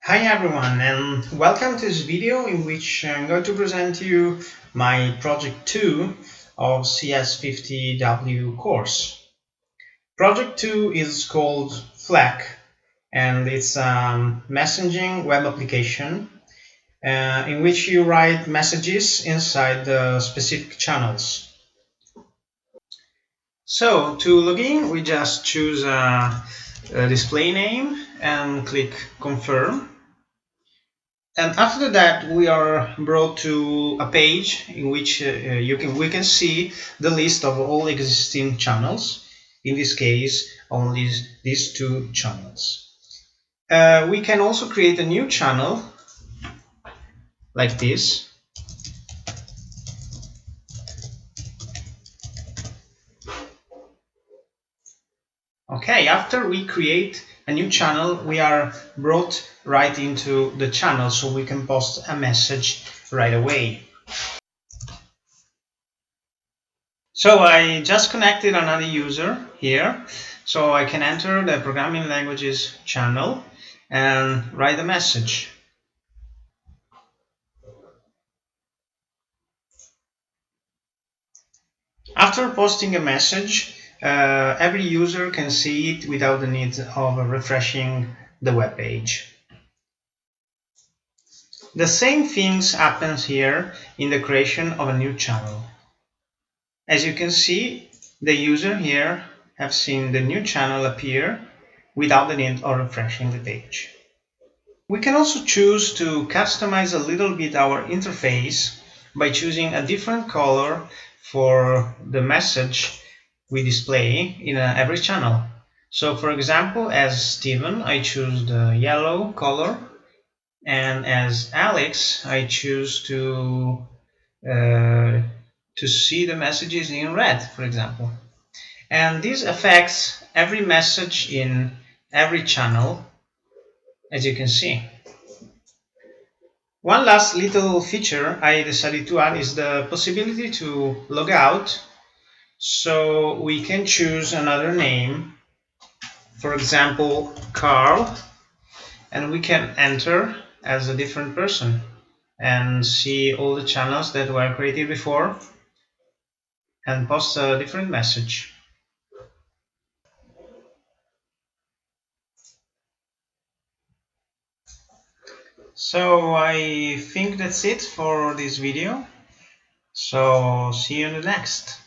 Hi everyone, and welcome to this video in which I'm going to present you my project 2 of CS50W course. Project 2 is called Flack, and it's a messaging web application in which you write messages inside the specific channels. So to log in, we just choose a display name and click confirm. And after that, we are brought to a page in which we can see the list of all existing channels. In this case, only these two channels. We can also create a new channel like this. Okay, after we create a new channel, we are brought right into the channel, so we can post a message right away. So I just connected another user here, so I can enter the programming languages channel and write a message. After posting a message, every user can see it without the need of refreshing the web page. The same things happens here in the creation of a new channel. As you can see, the user here have seen the new channel appear without the need of refreshing the page. We can also choose to customize a little bit our interface by choosing a different color for the message we display in every channel. So for example, as Steven, I choose the yellow color, and as Alex, I choose to see the messages in red, for example. And this affects every message in every channel, as you can see. One last little feature I decided to add is the possibility to log out. So we can choose another name, for example, Carl, and we can enter as a different person and see all the channels that were created before and post a different message. So I think that's it for this video. So see you in the next.